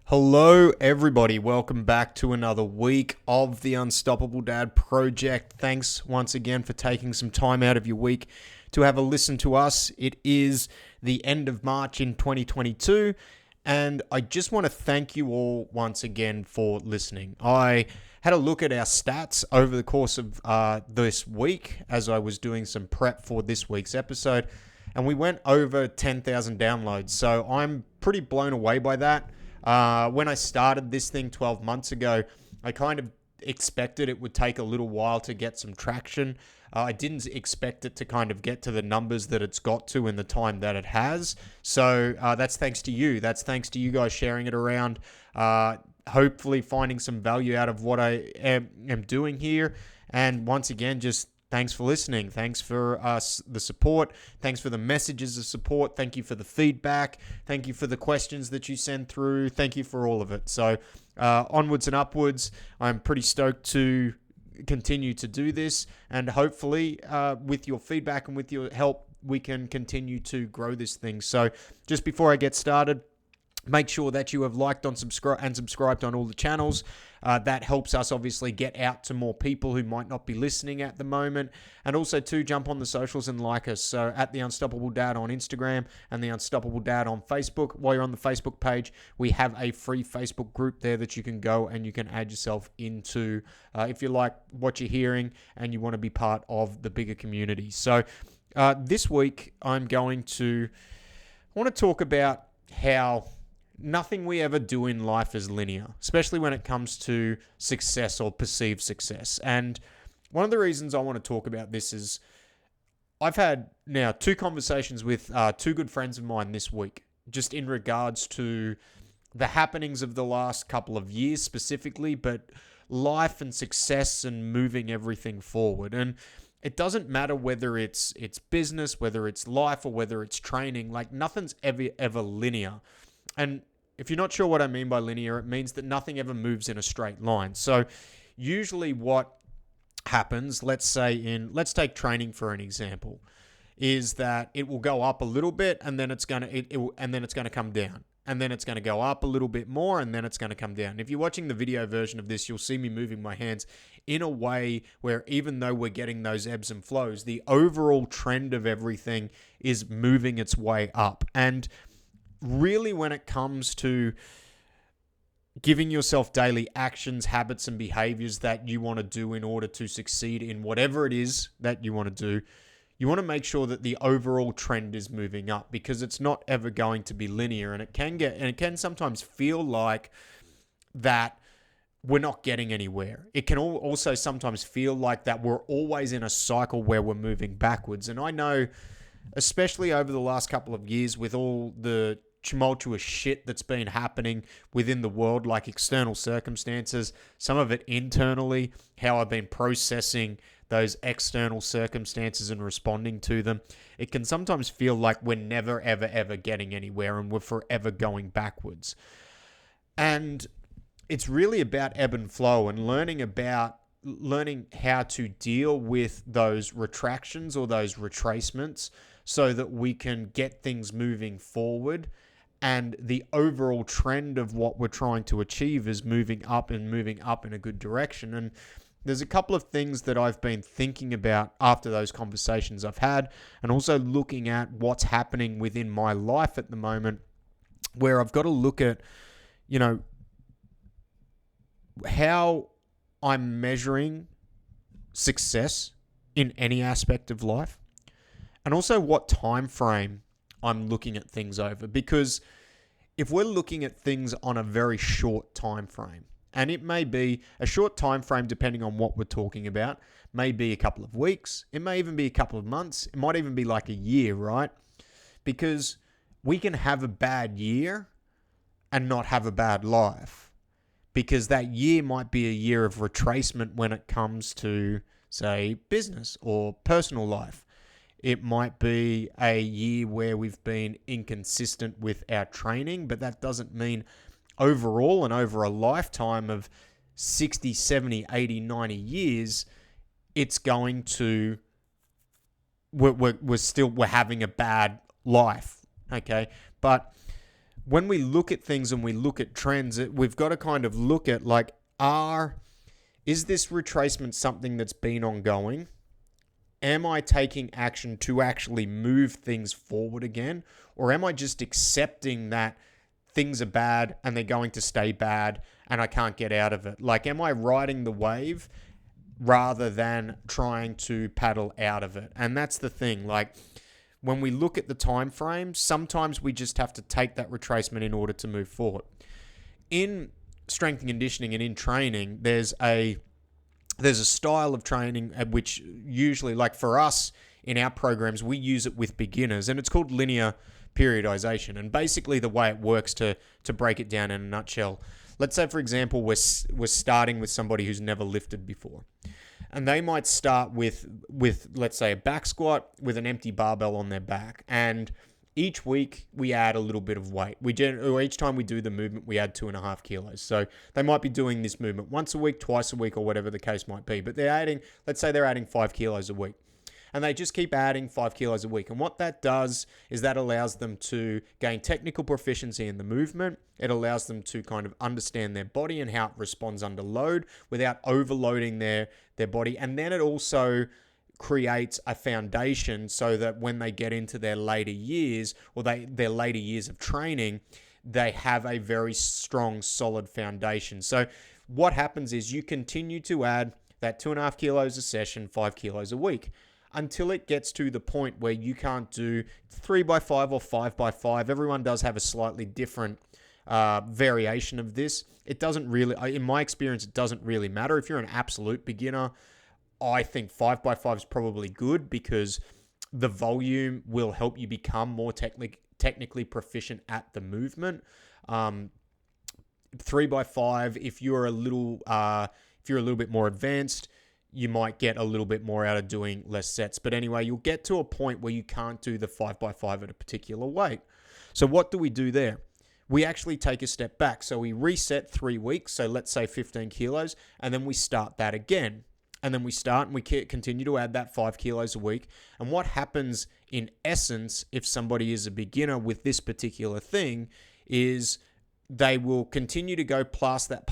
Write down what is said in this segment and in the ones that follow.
Hello, everybody. Welcome back to another week of the Unstoppable Dad Project. Thanks once again for taking some time out of your week to have a listen to us. It is the end of March in 2022, and I just want to thank you all once again for listening. I had a look at our stats over the course of this week as I was doing some prep for this week's episode, and we went over 10,000 downloads. So I'm pretty blown away by that. When I started this thing 12 months ago, I kind of expected it would take a little while to get some traction. I didn't expect it to kind of get to the numbers that it's got to in the time that it has. So that's thanks to you. That's thanks to you guys sharing it around, hopefully finding some value out of what I am doing here. And once again, just thanks for listening. Thanks for the support. Thanks for the messages of support. Thank you for the feedback. Thank you for the questions that you send through. Thank you for all of it. So onwards and upwards. I'm pretty stoked to continue to do this. And hopefully with your feedback and with your help, we can continue to grow this thing. So just before I get started, make sure that you have liked and subscribed on all the channels. That helps us obviously get out to more people who might not be listening at the moment. And also to jump on the socials and like us. So at The Unstoppable Dad on Instagram and The Unstoppable Dad on Facebook. While you're on the Facebook page, we have a free Facebook group there that you can go and you can add yourself into if you like what you're hearing and you want to be part of the bigger community. So this week I want to talk about how nothing we ever do in life is linear, especially when it comes to success or perceived success. And one of the reasons I want to talk about this is I've had now 2 conversations with 2 good friends of mine this week, just in regards to the happenings of the last couple of years specifically, but life and success and moving everything forward. And it doesn't matter whether it's business, whether it's life, or whether it's training. Like, nothing's ever linear. And if you're not sure what I mean by linear, it means that nothing ever moves in a straight line. So usually what happens, let's take training for an example, is that it will go up a little bit and then it's going to come down. And then it's going to go up a little bit more and then it's going to come down. If you're watching the video version of this, you'll see me moving my hands in a way where even though we're getting those ebbs and flows, the overall trend of everything is moving its way up. And really, when it comes to giving yourself daily actions, habits, and behaviors that you want to do in order to succeed in whatever it is that you want to do, you want to make sure that the overall trend is moving up, because it's not ever going to be linear, and it can sometimes feel like that we're not getting anywhere. It can also sometimes feel like that we're always in a cycle where we're moving backwards. And I know, especially over the last couple of years, with all the tumultuous shit that's been happening within the world, like external circumstances, some of it internally, how I've been processing those external circumstances and responding to them, it can sometimes feel like we're never, ever getting anywhere and we're forever going backwards. And it's really about ebb and flow and learning how to deal with those retractions or those retracements so that we can get things moving forward, and the overall trend of what we're trying to achieve is moving up in a good direction. And there's a couple of things that I've been thinking about after those conversations I've had, and also looking at what's happening within my life at the moment, where I've got to look at, how I'm measuring success in any aspect of life, and also what time frame I'm looking at things over. Because if we're looking at things on a very short time frame, and it may be a short time frame depending on what we're talking about, may be a couple of weeks, it may even be a couple of months, it might even be like a year, right? Because we can have a bad year and not have a bad life, because that year might be a year of retracement when it comes to, say, business or personal life. It might be a year where we've been inconsistent with our training, but that doesn't mean overall and over a lifetime of 60, 70, 80, 90 years, it's going to, we're having a bad life, okay? But when we look at things and we look at trends, we've got to kind of look at like, is this retracement something that's been ongoing? Am I taking action to actually move things forward again? Or am I just accepting that things are bad and they're going to stay bad and I can't get out of it? Like, am I riding the wave rather than trying to paddle out of it? And that's the thing. Like, when we look at the time frame, sometimes we just have to take that retracement in order to move forward. In strength and conditioning and in training, there's a style of training at which usually, like for us in our programs, we use it with beginners, and it's called linear periodization. And basically the way it works, to break it down in a nutshell, let's say, for example, we're starting with somebody who's never lifted before. And they might start with let's say a back squat with an empty barbell on their back. And each week we add a little bit of weight. Or each time we do the movement, we add 2.5 kilos. So they might be doing this movement once a week, twice a week, or whatever the case might be. But let's say they're adding 5 kilos a week. And they just keep adding 5 kilos a week. And what that does is that allows them to gain technical proficiency in the movement. It allows them to kind of understand their body and how it responds under load without overloading their body. And then it also creates a foundation so that when they get into their later years, or their later years of training, they have a very strong, solid foundation. So what happens is you continue to add that 2.5 kilos a session, 5 kilos a week, until it gets to the point where you can't do 3x5 or 5x5. Everyone does have a slightly different variation of this. It doesn't really, in my experience, it doesn't really matter. If you're an absolute beginner, I think 5x5 is probably good because the volume will help you become more technically proficient at the movement. 3x5, if you're a little bit more advanced, you might get a little bit more out of doing less sets. But anyway, you'll get to a point where you can't do the 5x5 at a particular weight. So what do we do there? We actually take a step back. So we reset 3 weeks. So let's say 15 kilos, and then we start that again. And then we start and we continue to add that 5 kilos a week. And what happens in essence, if somebody is a beginner with this particular thing, is they will continue to go past that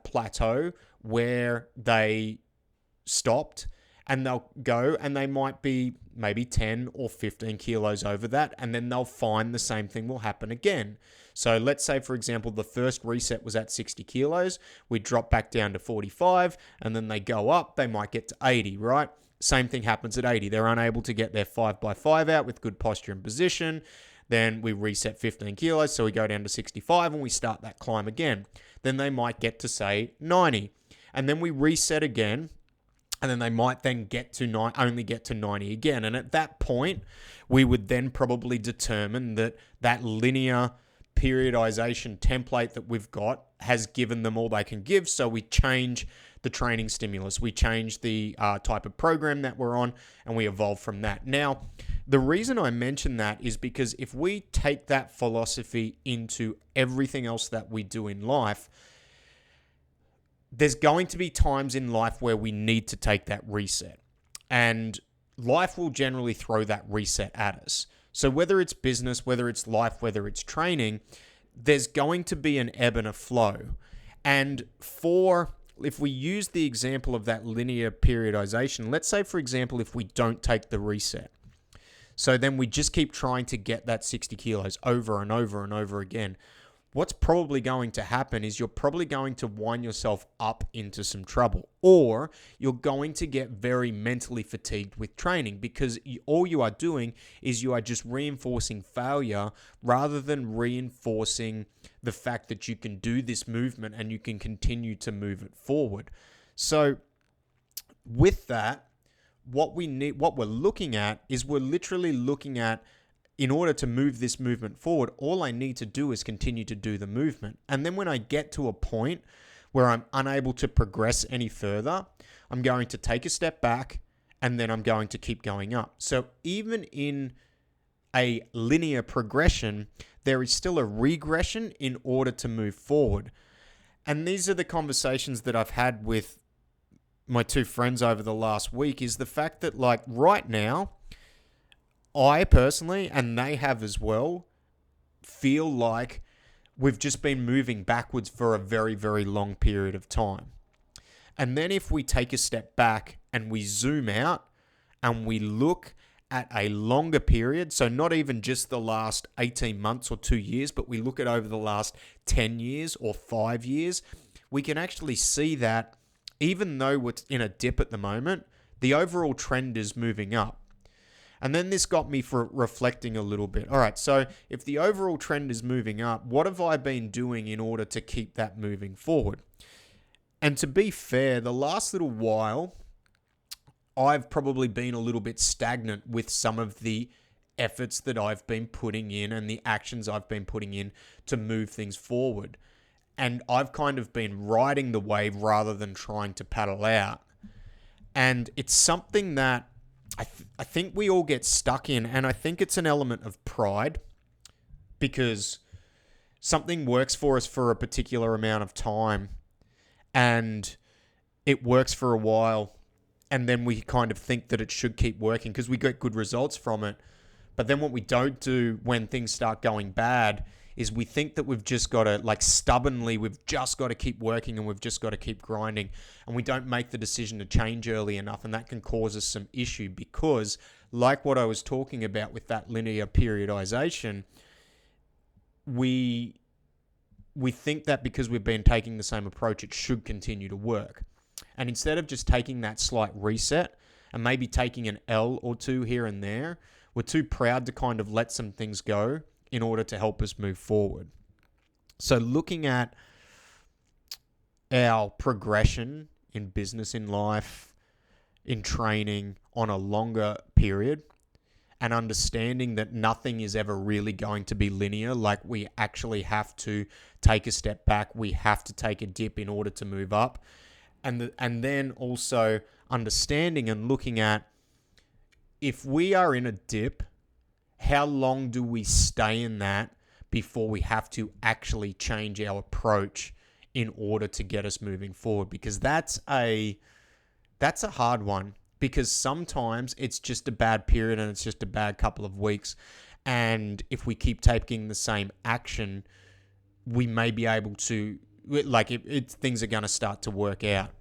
plateau where they stopped, and they'll go and they might be maybe 10 or 15 kilos over that, and then they'll find the same thing will happen again. So let's say, for example, the first reset was at 60 kilos, we drop back down to 45, and then they go up, they might get to 80, right? Same thing happens at 80. They're unable to get their 5x5 out with good posture and position. Then we reset 15 kilos, so we go down to 65 and we start that climb again. Then they might get to, say, 90, and then we reset again. And then they might then only get to 90 again. And at that point, we would then probably determine that linear periodization template that we've got has given them all they can give. So we change the training stimulus. We change the type of program that we're on, and we evolve from that. Now, the reason I mention that is because if we take that philosophy into everything else that we do in life, there's going to be times in life where we need to take that reset, and life will generally throw that reset at us. So whether it's business, whether it's life, whether it's training, there's going to be an ebb and a flow. And if we use the example of that linear periodization, let's say, for example, if we don't take the reset, so then we just keep trying to get that 60 kilos over and over and over again, what's probably going to happen is you're probably going to wind yourself up into some trouble, or you're going to get very mentally fatigued with training, because all you are doing is you are just reinforcing failure rather than reinforcing the fact that you can do this movement and you can continue to move it forward. So with that, what we're looking at is we're literally looking at, in order to move this movement forward, all I need to do is continue to do the movement. And then when I get to a point where I'm unable to progress any further, I'm going to take a step back, and then I'm going to keep going up. So even in a linear progression, there is still a regression in order to move forward. And these are the conversations that I've had with my two friends over the last week, is the fact that, like, right now, I personally, and they have as well, feel like we've just been moving backwards for a very, very long period of time. And then if we take a step back and we zoom out and we look at a longer period, so not even just the last 18 months or 2 years, but we look at over the last 10 years or 5 years, we can actually see that even though we're in a dip at the moment, the overall trend is moving up. And then this got me for reflecting a little bit. All right, so if the overall trend is moving up, what have I been doing in order to keep that moving forward? And to be fair, the last little while, I've probably been a little bit stagnant with some of the efforts that I've been putting in and the actions I've been putting in to move things forward. And I've kind of been riding the wave rather than trying to paddle out. And it's something that I think we all get stuck in, and I think it's an element of pride because something works for us for a particular amount of time and it works for a while, and then we kind of think that it should keep working because we get good results from it. But then what we don't do when things start going bad is we think that we've just got to, like stubbornly, we've just got to keep working and we've just got to keep grinding, and we don't make the decision to change early enough, and that can cause us some issue because, like what I was talking about with that linear periodization, we think that because we've been taking the same approach, it should continue to work. And instead of just taking that slight reset and maybe taking an L or two here and there, we're too proud to kind of let some things go in order to help us move forward. So looking at our progression in business, in life, in training on a longer period, and understanding that nothing is ever really going to be linear, like we actually have to take a step back, we have to take a dip in order to move up. And then also understanding and looking at, if we are in a dip, how long do we stay in that before we have to actually change our approach in order to get us moving forward? Because that's a hard one, because sometimes it's just a bad period and it's just a bad couple of weeks. And if we keep taking the same action, we may be able to, things are going to start to work out.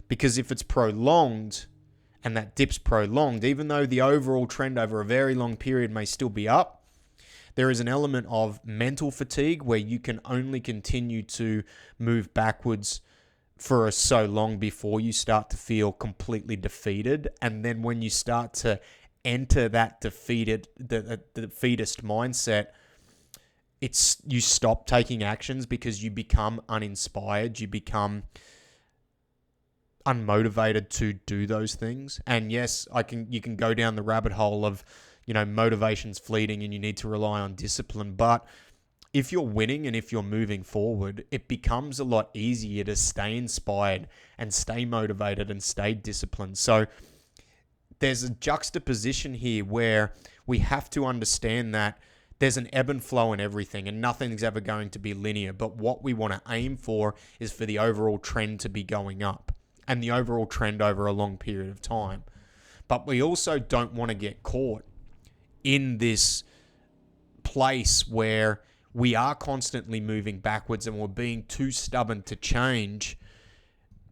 Because if it's prolonged, and that dip's prolonged, even though the overall trend over a very long period may still be up, there is an element of mental fatigue where you can only continue to move backwards for so long before you start to feel completely defeated. And then when you start to enter that the defeatist mindset, you stop taking actions because you become uninspired, you become unmotivated to do those things. And yes, you can go down the rabbit hole of, motivation's fleeting and you need to rely on discipline. But if you're winning and if you're moving forward, it becomes a lot easier to stay inspired and stay motivated and stay disciplined. So there's a juxtaposition here where we have to understand that there's an ebb and flow in everything and nothing's ever going to be linear. But what we want to aim for is for the overall trend to be going up, and the overall trend over a long period of time. But we also don't want to get caught in this place where we are constantly moving backwards and we're being too stubborn to change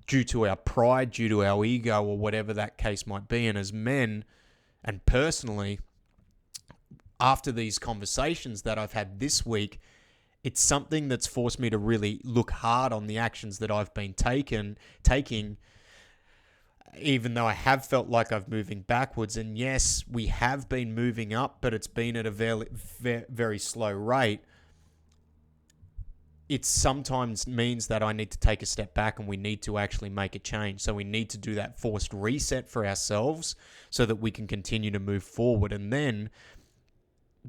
due to our pride, due to our ego, or whatever that case might be. And as men, and personally, after these conversations that I've had this week, it's something that's forced me to really look hard on the actions that I've been taking, even though I have felt like I've moving backwards. And yes, we have been moving up, but it's been at a very, very slow rate. It sometimes means that I need to take a step back and we need to actually make a change. So we need to do that forced reset for ourselves so that we can continue to move forward. And then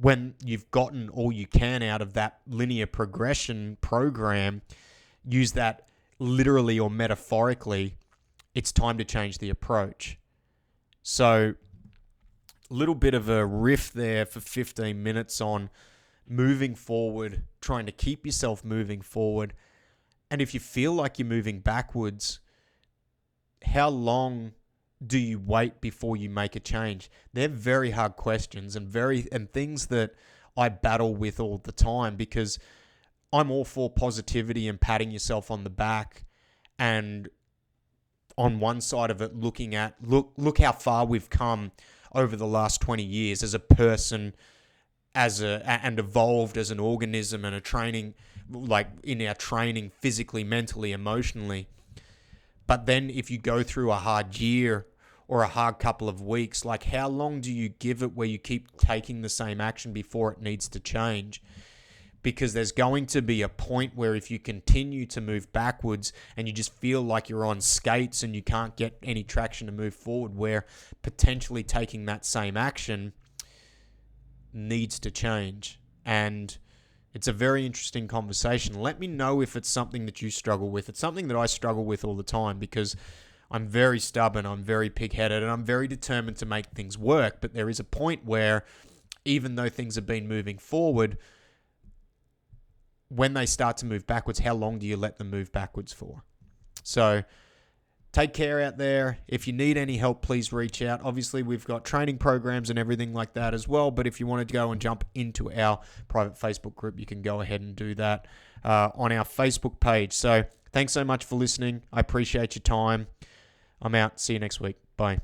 when you've gotten all you can out of that linear progression program, use that literally or metaphorically, it's time to change the approach. So a little bit of a riff there for 15 minutes on moving forward, trying to keep yourself moving forward. And if you feel like you're moving backwards, how long do you wait before you make a change? They're very hard questions and things that I battle with all the time, because I'm all for positivity and patting yourself on the back, and on one side of it, looking at look how far we've come over the last 20 years as a person, and evolved as an organism, and a training, like in our training physically, mentally, emotionally. But then if you go through a hard year or a hard couple of weeks, like how long do you give it where you keep taking the same action before it needs to change? Because there's going to be a point where if you continue to move backwards and you just feel like you're on skates and you can't get any traction to move forward, where potentially taking that same action needs to change. And it's a very interesting conversation. Let me know if it's something that you struggle with. It's something that I struggle with all the time, because I'm very stubborn, I'm very pig-headed, and I'm very determined to make things work. But there is a point where, even though things have been moving forward, when they start to move backwards, how long do you let them move backwards for? So take care out there. If you need any help, please reach out. Obviously, we've got training programs and everything like that as well. But if you wanted to go and jump into our private Facebook group, you can go ahead and do that on our Facebook page. So thanks so much for listening. I appreciate your time. I'm out. See you next week. Bye.